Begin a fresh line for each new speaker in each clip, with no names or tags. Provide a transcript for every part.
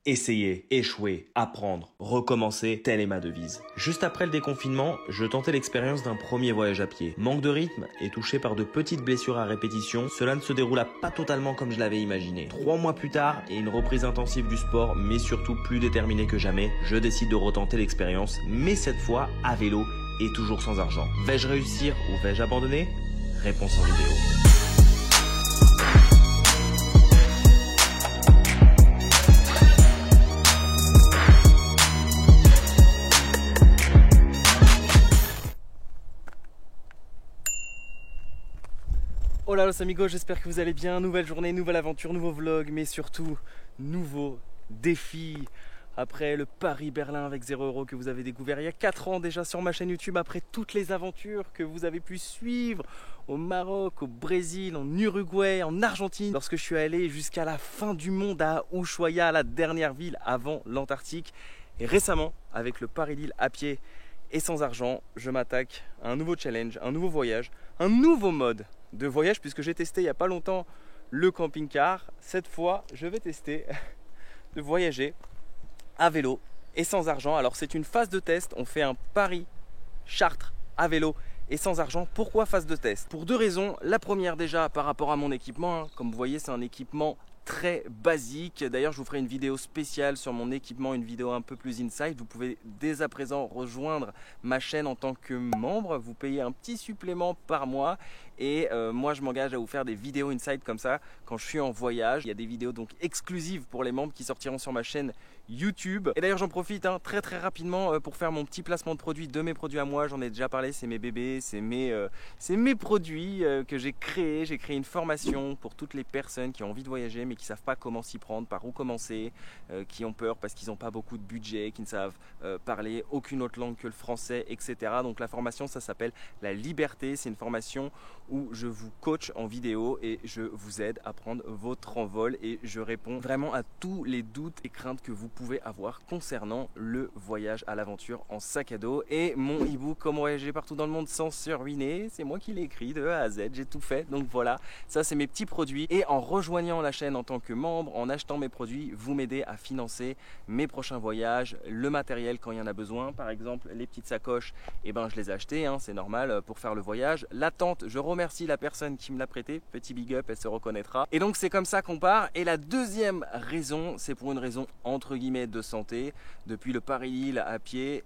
Essayer, échouer, apprendre, recommencer, telle est ma devise. Juste après le déconfinement, je tentais l'expérience d'un premier voyage à pied. Manque de rythme et touché par de petites blessures à répétition, cela ne se déroula pas totalement comme je l'avais imaginé. 3 mois plus tard et une reprise intensive du sport, mais surtout plus déterminé que jamais, je décide de retenter l'expérience, mais cette fois à vélo et toujours sans argent. Vais-je réussir ou vais-je abandonner? Réponse en vidéo.
Hola los amigos, j'espère que vous allez bien. Nouvelle journée, nouvelle aventure, nouveau vlog, mais surtout nouveau défi. Après le Paris-Berlin avec 0 € que vous avez découvert il y a 4 ans déjà sur ma chaîne YouTube, après toutes les aventures que vous avez pu suivre au Maroc, au Brésil, en Uruguay, en Argentine, lorsque je suis allé jusqu'à la fin du monde à Ushuaia, la dernière ville avant l'Antarctique. Et récemment, avec le Paris-Lille à pied et sans argent, je m'attaque à un nouveau challenge, un nouveau voyage, un nouveau mode de voyage, puisque j'ai testé il n'y a pas longtemps le camping-car. Cette fois, je vais tester de voyager à vélo et sans argent. Alors c'est une phase de test, on fait un Paris-Chartres à vélo et sans argent. Pourquoi phase de test? Pour 2 raisons. La première, déjà par rapport à mon équipement, comme vous voyez c'est un équipement très basique. D'ailleurs je vous ferai une vidéo spéciale sur mon équipement, une vidéo un peu plus inside. Vous pouvez dès à présent rejoindre ma chaîne en tant que membre. Vous payez un petit supplément par mois et moi je m'engage à vous faire des vidéos inside comme ça quand je suis en voyage. Il y a des vidéos donc exclusives pour les membres qui sortiront sur ma chaîne YouTube. Et d'ailleurs j'en profite très rapidement pour faire mon petit placement de produits, de mes produits à moi. J'en ai déjà parlé, c'est mes bébés, c'est mes produits que j'ai créés. J'ai créé une formation pour toutes les personnes qui ont envie de voyager mais qui ne savent pas comment s'y prendre, par où commencer, qui ont peur parce qu'ils n'ont pas beaucoup de budget, qui ne savent parler aucune autre langue que le français, etc. Donc la formation, ça s'appelle La Liberté. C'est une formation où je vous coach en vidéo et je vous aide à prendre votre envol et je réponds vraiment à tous les doutes et craintes que vous pouvez avoir concernant le voyage à l'aventure en sac à dos. Et mon e-book Comment voyager partout dans le monde sans se ruiner, c'est moi qui l'ai écrit de A à Z, j'ai tout fait. Donc voilà, ça c'est mes petits produits. Et en rejoignant la chaîne en tant que membre, en achetant mes produits, vous m'aidez à financer mes prochains voyages, le matériel quand il y en a besoin. Par exemple, les petites sacoches, je les ai achetées, c'est normal pour faire le voyage. La tente, je remercie la personne qui me l'a prêtée, petit big up, elle se reconnaîtra. Et donc c'est comme ça qu'on part. Et la deuxième raison, c'est pour une raison entre guillemets de santé. Depuis le Paris-Lille à pied,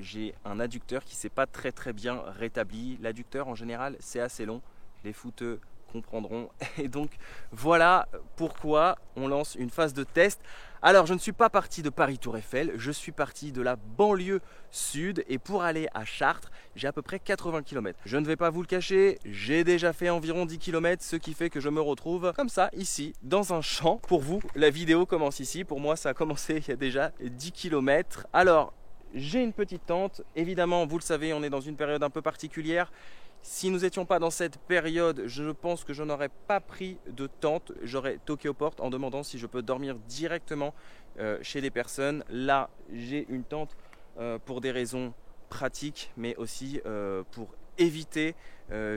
j'ai un adducteur qui s'est pas très bien rétabli. L'adducteur en général c'est assez long, les footeux comprendront. Et donc voilà pourquoi on lance une phase de test. Alors je ne suis pas parti de Paris Tour Eiffel, je suis parti de la banlieue sud et pour aller à Chartres, j'ai à peu près 80 km. Je ne vais pas vous le cacher, j'ai déjà fait environ 10 km, ce qui fait que je me retrouve comme ça ici dans un champ. Pour vous, la vidéo commence ici, pour moi ça a commencé il y a déjà 10 km. Alors j'ai une petite tente, évidemment vous le savez, on est dans une période un peu particulière. Si nous n'étions pas dans cette période, je pense que je n'aurais pas pris de tente. J'aurais toqué aux portes en demandant si je peux dormir directement chez des personnes. Là, j'ai une tente pour des raisons pratiques, mais aussi pour éviter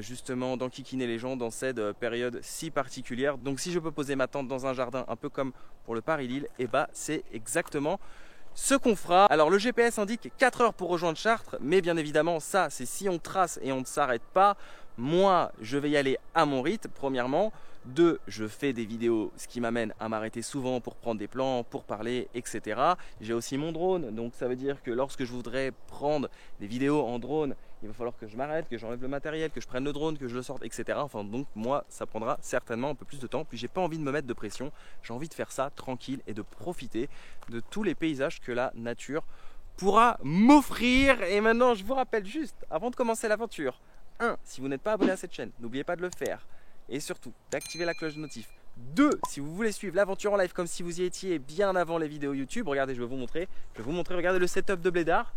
justement d'enquiquiner les gens dans cette période si particulière. Donc si je peux poser ma tente dans un jardin, un peu comme pour le Paris-Lille, c'est exactement ce qu'on fera. Alors le GPS indique 4 heures pour rejoindre Chartres, mais bien évidemment ça c'est si on trace et on ne s'arrête pas. Moi je vais y aller à mon rythme premièrement. 2, je fais des vidéos, ce qui m'amène à m'arrêter souvent pour prendre des plans, pour parler, etc. J'ai aussi mon drone, donc ça veut dire que lorsque je voudrais prendre des vidéos en drone, il va falloir que je m'arrête, que j'enlève le matériel, que je prenne le drone, que je le sorte, etc. Enfin donc moi ça prendra certainement un peu plus de temps, puis j'ai pas envie de me mettre de pression, j'ai envie de faire ça tranquille et de profiter de tous les paysages que la nature pourra m'offrir. Et maintenant je vous rappelle juste, avant de commencer l'aventure, 1, si vous n'êtes pas abonné à cette chaîne, n'oubliez pas de le faire. Et surtout, d'activer la cloche de notif. 2, si vous voulez suivre l'aventure en live comme si vous y étiez bien avant les vidéos YouTube, regardez, je vais vous montrer, regardez le setup de Blédard.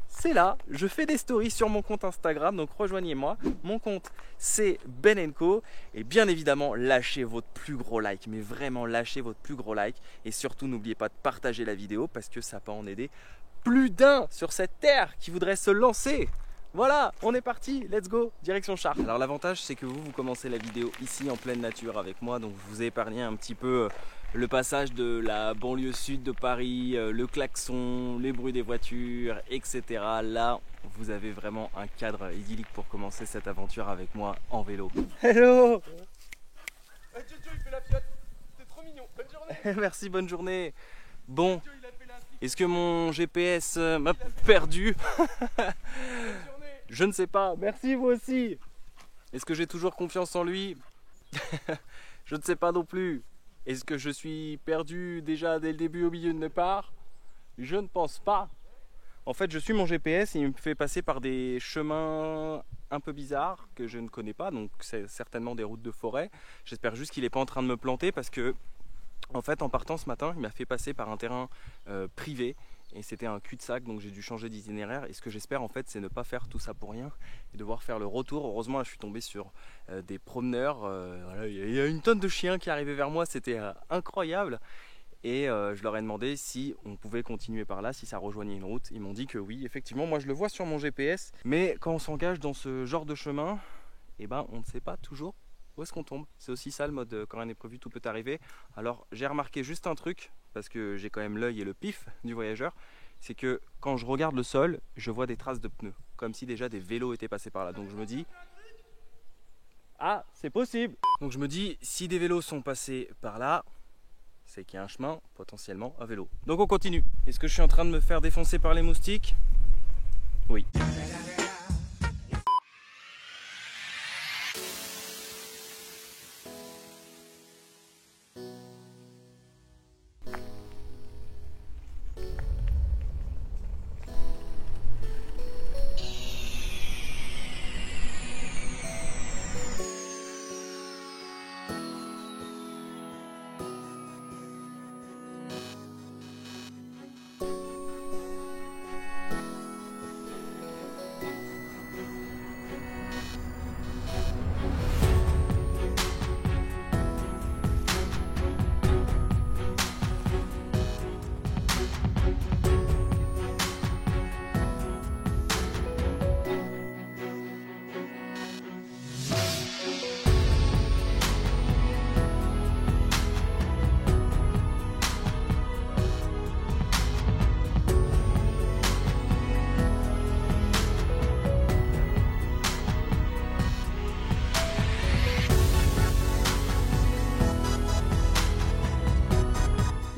C'est là, je fais des stories sur mon compte Instagram, donc rejoignez-moi. Mon compte, c'est Ben & Co. Et bien évidemment, lâchez votre plus gros like, mais vraiment lâchez votre plus gros like. Et surtout, n'oubliez pas de partager la vidéo parce que ça peut en aider plus d'un sur cette terre qui voudrait se lancer. Voilà, on est parti, let's go, direction Chartres. Alors l'avantage c'est que vous commencez la vidéo ici en pleine nature avec moi, donc je vous ai épargné un petit peu le passage de la banlieue sud de Paris, le klaxon, les bruits des voitures, etc. Là, vous avez vraiment un cadre idyllique pour commencer cette aventure avec moi en vélo. Hello!
Jojo il fait la fiotte, t'es trop mignon, bonne journée.
Merci, bonne journée. Bon, est-ce que mon GPS m'a perdu? Je ne sais pas, merci vous aussi. Est-ce que j'ai toujours confiance en lui? Je ne sais pas non plus. Est-ce que je suis perdu déjà dès le début au milieu de nulle part? Je ne pense pas. En fait, je suis mon GPS et il me fait passer par des chemins un peu bizarres que je ne connais pas, donc c'est certainement des routes de forêt. J'espère juste qu'il n'est pas en train de me planter parce que, en fait, en partant ce matin, il m'a fait passer par un terrain privé et c'était un cul-de-sac, donc j'ai dû changer d'itinéraire. Et ce que j'espère, en fait, c'est ne pas faire tout ça pour rien et devoir faire le retour. Heureusement, là, je suis tombé sur des promeneurs. Voilà, il y a une tonne de chiens qui arrivaient vers moi, c'était incroyable. Et je leur ai demandé si on pouvait continuer par là, si ça rejoignait une route. Ils m'ont dit que oui, effectivement, moi je le vois sur mon GPS. Mais quand on s'engage dans ce genre de chemin, eh ben, on ne sait pas toujours où est-ce qu'on tombe. C'est aussi ça le mode quand rien n'est prévu, tout peut arriver. Alors j'ai remarqué juste un truc, parce que j'ai quand même l'œil et le pif du voyageur, c'est que quand je regarde le sol, je vois des traces de pneus. Comme si déjà des vélos étaient passés par là. Donc je me dis, ah, c'est possible. Donc je me dis, si des vélos sont passés par là, c'est qu'il y a un chemin potentiellement à vélo. Donc on continue. Est-ce que je suis en train de me faire défoncer par les moustiques? Oui.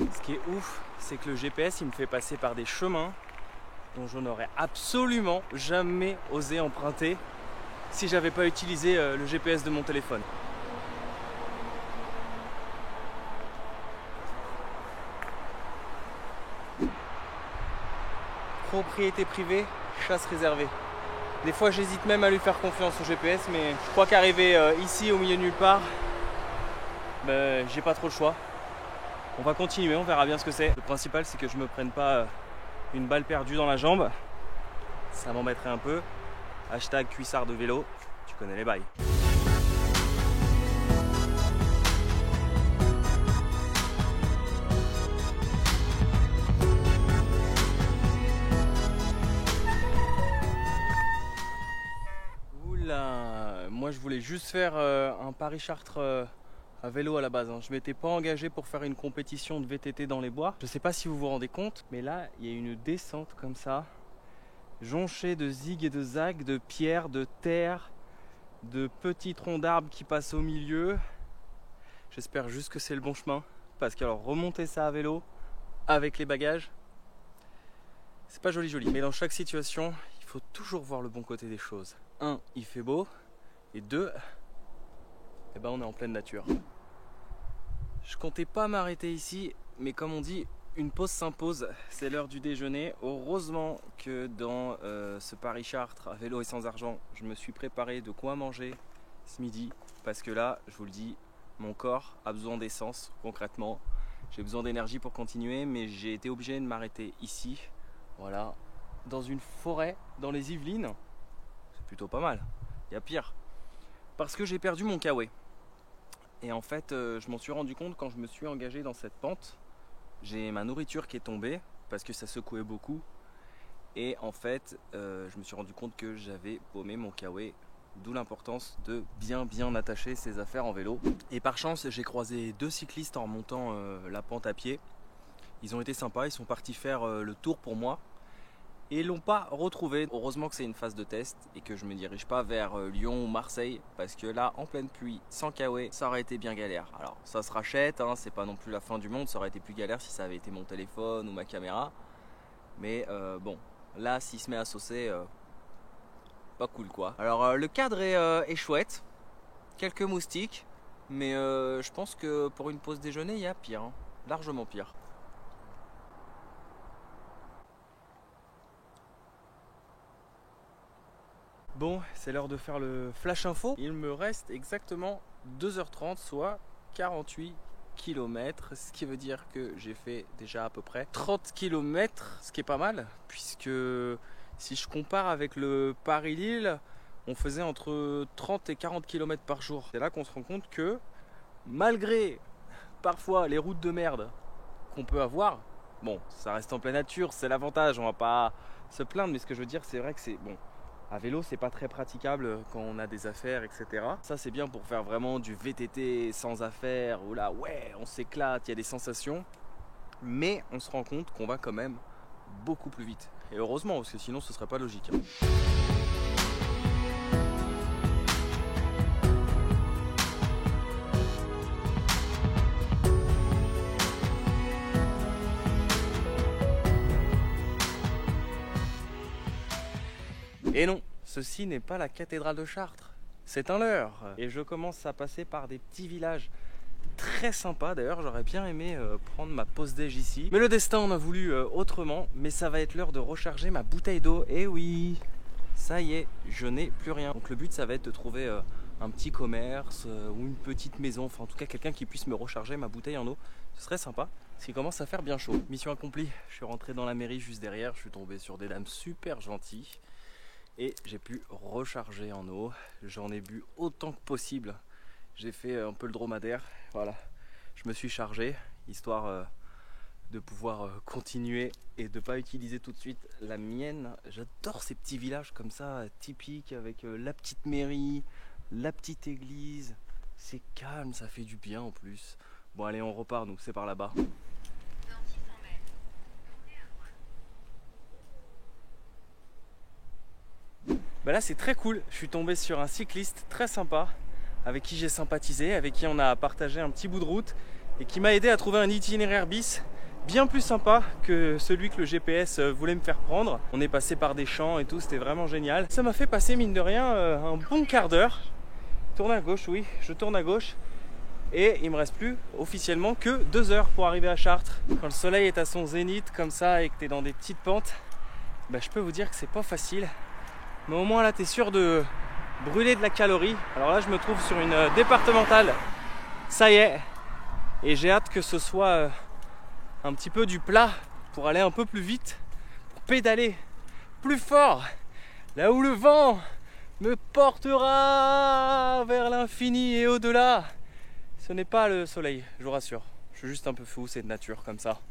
Ce qui est ouf, c'est que le GPS il me fait passer par des chemins dont je n'aurais absolument jamais osé emprunter si j'avais pas utilisé le GPS de mon téléphone. Propriété privée, chasse réservée. Des fois j'hésite même à lui faire confiance au GPS, mais je crois qu'arriver ici au milieu de nulle part, ben, j'ai pas trop le choix. On va continuer, on verra bien ce que c'est. Le principal c'est que je me prenne pas une balle perdue dans la jambe. Ça m'embêterait un peu. Hashtag cuissard de vélo, tu connais les bails. Oula, moi je voulais juste faire un Paris-Chartres à vélo à la base. Je m'étais pas engagé pour faire une compétition de VTT dans les bois. Je sais pas si vous vous rendez compte, mais là il y a une descente comme ça, jonchée de zig et de zag, de pierres, de terre, de petits troncs d'arbres qui passent au milieu. J'espère juste que c'est le bon chemin, parce que alors remonter ça à vélo avec les bagages, c'est pas joli joli. Mais dans chaque situation, il faut toujours voir le bon côté des choses. 1, il fait beau, et 2, eh ben on est en pleine nature. Je comptais pas m'arrêter ici, mais comme on dit, une pause s'impose, c'est l'heure du déjeuner. Heureusement que dans ce Paris-Chartres à vélo et sans argent, je me suis préparé de quoi manger ce midi, parce que là, je vous le dis, mon corps a besoin d'essence concrètement. J'ai besoin d'énergie pour continuer, mais j'ai été obligé de m'arrêter ici, voilà, dans une forêt, dans les Yvelines. C'est plutôt pas mal, il y a pire. Parce que j'ai perdu mon kawaii. Et en fait, je m'en suis rendu compte quand je me suis engagé dans cette pente. J'ai ma nourriture qui est tombée parce que ça secouait beaucoup. Et en fait, je me suis rendu compte que j'avais paumé mon kawaii D'où l'importance de bien attacher ses affaires en vélo. Et par chance, j'ai croisé 2 cyclistes en montant la pente à pied. Ils ont été sympas, ils sont partis faire le tour pour moi. Et ils l'ont pas retrouvé. Heureusement que c'est une phase de test et que je me dirige pas vers Lyon ou Marseille, parce que là, en pleine pluie, sans kawaii, ça aurait été bien galère. Alors ça se rachète, hein, c'est pas non plus la fin du monde, ça aurait été plus galère si ça avait été mon téléphone ou ma caméra. Mais bon, là, s'il se met à saucer, pas cool quoi. Alors le cadre est chouette, quelques moustiques, mais je pense que pour une pause déjeuner, il y a pire, hein, largement pire. Bon, c'est l'heure de faire le flash info. Il me reste exactement 2h30, soit 48 km, ce qui veut dire que j'ai fait déjà à peu près 30 km, ce qui est pas mal, puisque si je compare avec le Paris-Lille, on faisait entre 30 et 40 km par jour. C'est là qu'on se rend compte que malgré parfois les routes de merde qu'on peut avoir, bon, ça reste en pleine nature, c'est l'avantage, on va pas se plaindre, mais ce que je veux dire, c'est vrai que c'est bon. À vélo, c'est pas très praticable quand on a des affaires, etc. Ça, c'est bien pour faire vraiment du VTT sans affaires, où là, ouais, on s'éclate, il y a des sensations. Mais on se rend compte qu'on va quand même beaucoup plus vite. Et heureusement, parce que sinon, ce serait pas logique. Et non, ceci n'est pas la cathédrale de Chartres, c'est un leurre. Et je commence à passer par des petits villages très sympas. D'ailleurs, j'aurais bien aimé prendre ma pause déj ici. Mais le destin en a voulu autrement. Mais ça va être l'heure de recharger ma bouteille d'eau. Et oui, ça y est, je n'ai plus rien. Donc le but, ça va être de trouver un petit commerce ou une petite maison. Enfin, en tout cas, quelqu'un qui puisse me recharger ma bouteille en eau. Ce serait sympa, parce qu'il commence à faire bien chaud. Mission accomplie, je suis rentré dans la mairie juste derrière. Je suis tombé sur des dames super gentilles. Et j'ai pu recharger en eau. J'en ai bu autant que possible. J'ai fait un peu le dromadaire. Voilà, je me suis chargé, histoire de pouvoir continuer et de ne pas utiliser tout de suite la mienne. J'adore ces petits villages comme ça, typiques, avec la petite mairie, la petite église. C'est calme, ça fait du bien en plus. Bon allez, on repart, nous, c'est par là-bas. Bah là c'est très cool, je suis tombé sur un cycliste très sympa avec qui j'ai sympathisé, avec qui on a partagé un petit bout de route et qui m'a aidé à trouver un itinéraire bis bien plus sympa que celui que le GPS voulait me faire prendre. On est passé par des champs et tout, c'était vraiment génial. Ça m'a fait passer mine de rien un bon quart d'heure. Tourne à gauche, oui, je tourne à gauche et il me reste plus officiellement que 2 heures pour arriver à Chartres. Quand le soleil est à son zénith comme ça et que tu es dans des petites pentes, bah, je peux vous dire que c'est pas facile. Mais au moins là tu es sûr de brûler de la calorie. Alors là je me trouve sur une départementale. Ça y est. Et j'ai hâte que ce soit un petit peu du plat pour aller un peu plus vite. Pour pédaler plus fort. Là où le vent me portera vers l'infini et au-delà. Ce n'est pas le soleil, je vous rassure. Je suis juste un peu fou, c'est de nature comme ça.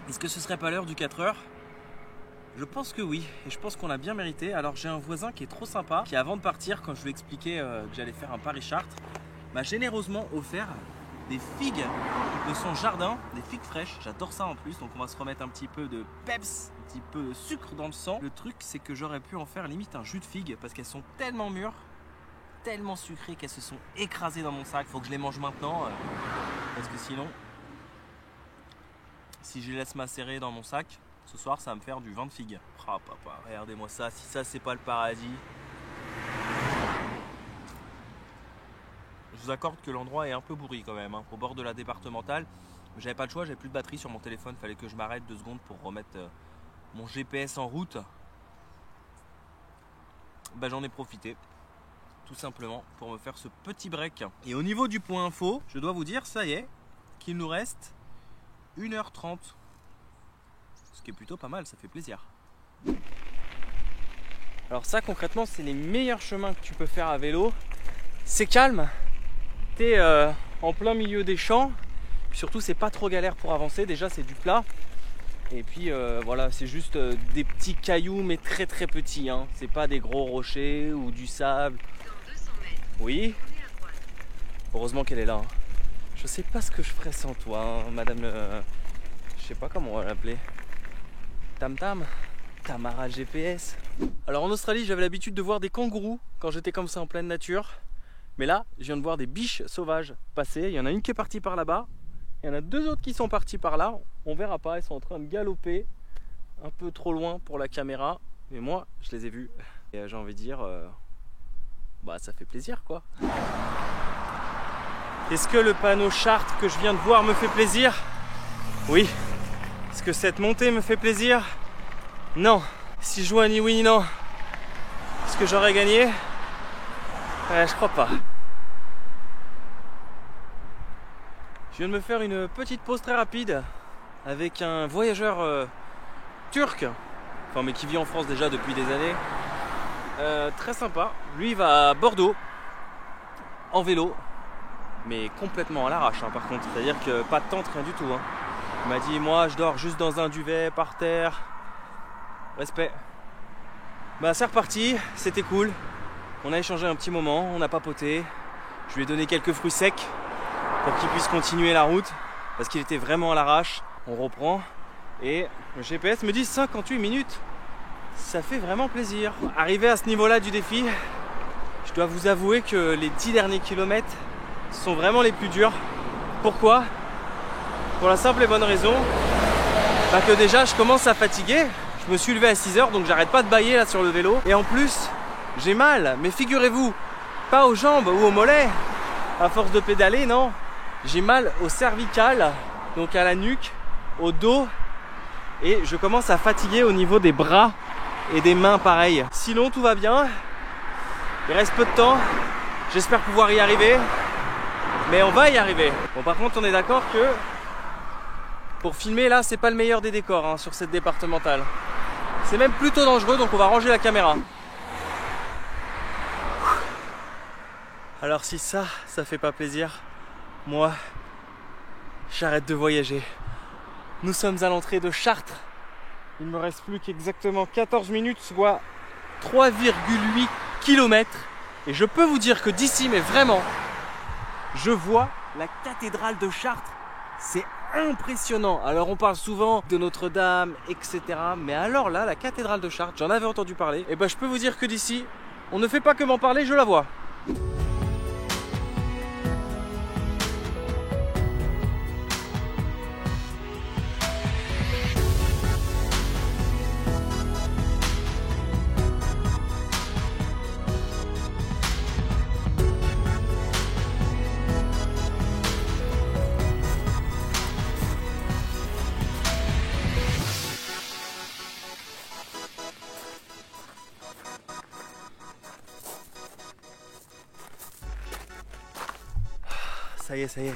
Est-ce que ce serait pas l'heure du 4 heures? Je pense que oui, et je pense qu'on a bien mérité. Alors j'ai un voisin qui est trop sympa, qui avant de partir, quand je lui ai expliqué que j'allais faire un Paris-Chartres, m'a généreusement offert des figues de son jardin, des figues fraîches. J'adore ça en plus, donc on va se remettre un petit peu de peps, un petit peu de sucre dans le sang. Le truc, c'est que j'aurais pu en faire limite un jus de figue, parce qu'elles sont tellement mûres, tellement sucrées qu'elles se sont écrasées dans mon sac. Faut que je les mange maintenant, parce que sinon... Si je les laisse macérer dans mon sac, ce soir ça va me faire du vin de figue. Ah papa, regardez-moi ça, si ça c'est pas le paradis. Je vous accorde que l'endroit est un peu bourri quand même, hein, au bord de la départementale. J'avais pas le choix, j'avais plus de batterie sur mon téléphone, fallait que je m'arrête 2 secondes pour remettre mon GPS en route. Bah, j'en ai profité, tout simplement, pour me faire ce petit break. Et au niveau du point info, je dois vous dire, ça y est, qu'il nous reste 1h30, ce qui est plutôt pas mal, ça fait plaisir. Alors ça concrètement c'est les meilleurs chemins que tu peux faire à vélo. C'est calme, était en plein milieu des champs. Puis surtout c'est pas trop galère pour avancer, déjà c'est du plat. Et puis voilà, c'est juste des petits cailloux mais très très petits, hein. C'est pas des gros rochers ou du sable.
Dans 200 mètres,
Oui,
tournez à droite.
heureusement qu'elle est là, hein. Je sais pas ce que je ferais sans toi, hein, madame je sais pas comment on va l'appeler. Tam Tam, Tamara GPS. Alors en Australie j'avais l'habitude de voir des kangourous quand j'étais comme ça en pleine nature. Mais là je viens de voir des biches sauvages passer. Il y en a une qui est partie par là-bas. Il y en a deux autres qui sont partis par là. On verra pas, ils sont en train de galoper un peu trop loin pour la caméra. Mais moi je les ai vus. Et j'ai envie de dire, bah ça fait plaisir quoi. Est-ce que le panneau Chartres que je viens de voir me fait plaisir? Oui. Est-ce que cette montée me fait plaisir? Non. Si je joue à ni oui ni non, est-ce que j'aurais gagné? Je crois pas. Je viens de me faire une petite pause très rapide avec un voyageur turc, enfin mais qui vit en France déjà depuis des années. Très sympa. Lui il va à Bordeaux en vélo, mais complètement à l'arrache, hein, par contre. C'est-à-dire que pas de tente, rien du tout, hein. Il m'a dit moi je dors juste dans un duvet par terre. Respect. Bah c'est reparti, c'était cool. On a échangé un petit moment, on a papoté. Je lui ai donné quelques fruits secs pour qu'il puisse continuer la route parce qu'il était vraiment à l'arrache. On reprend et le GPS me dit 58 minutes. Ça fait vraiment plaisir. Arrivé à ce niveau-là du défi, je dois vous avouer que les 10 derniers kilomètres sont vraiment les plus durs. Pourquoi? Pour la simple et bonne raison que déjà je commence à fatiguer. Je me suis levé à 6 h donc j'arrête pas de bâiller là sur le vélo. Et en plus j'ai mal, mais figurez-vous, pas aux jambes ou aux mollets à force de pédaler, non. J'ai mal au cervical, donc à la nuque, au dos. Et je commence à fatiguer au niveau des bras et des mains pareil. Sinon tout va bien. Il reste peu de temps. J'espère pouvoir y arriver. Mais on va y arriver. Bon par contre on est d'accord que pour filmer là c'est pas le meilleur des décors, hein, sur cette départementale. C'est même plutôt dangereux donc on va ranger la caméra. Alors si ça fait pas plaisir, moi j'arrête de voyager. Nous sommes à l'entrée de Chartres. Il me reste plus qu'exactement 14 minutes, soit 3,8 km. Et je peux vous dire que d'ici, mais vraiment, je vois la cathédrale de Chartres. C'est impressionnant. Alors on parle souvent de Notre-Dame, etc. Mais alors là, la cathédrale de Chartres, j'en avais entendu parler. Et ben je peux vous dire que d'ici, on ne fait pas que m'en parler, je la vois. Ça y est,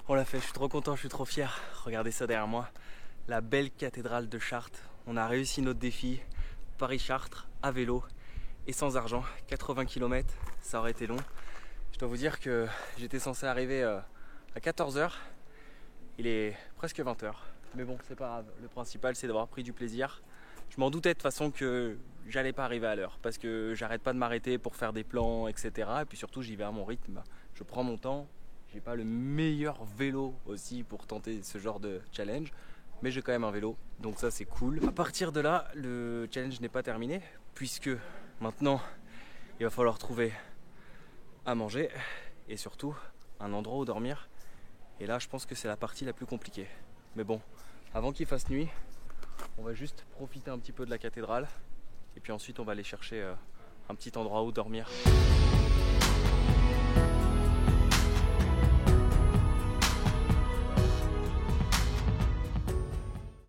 on l'a fait, je suis trop content, je suis trop fier. Regardez ça derrière moi, la belle cathédrale de Chartres. On a réussi notre défi, Paris-Chartres, à vélo et sans argent, 80 km, ça aurait été long. Je dois vous dire que j'étais censé arriver à 14 h, il est presque 20 h. Mais bon, c'est pas grave, le principal c'est d'avoir pris du plaisir. Je m'en doutais de toute façon que j'allais pas arriver à l'heure parce que j'arrête pas de m'arrêter pour faire des plans, etc. Et puis surtout j'y vais à mon rythme, je prends mon temps. J'ai pas le meilleur vélo aussi pour tenter ce genre de challenge, mais j'ai quand même un vélo, donc ça c'est cool. À partir de là, le challenge n'est pas terminé, puisque maintenant il va falloir trouver à manger et surtout un endroit où dormir. Et là je pense que c'est la partie la plus compliquée. Mais bon, avant qu'il fasse nuit, on va juste profiter un petit peu de la cathédrale et puis ensuite on va aller chercher un petit endroit où dormir.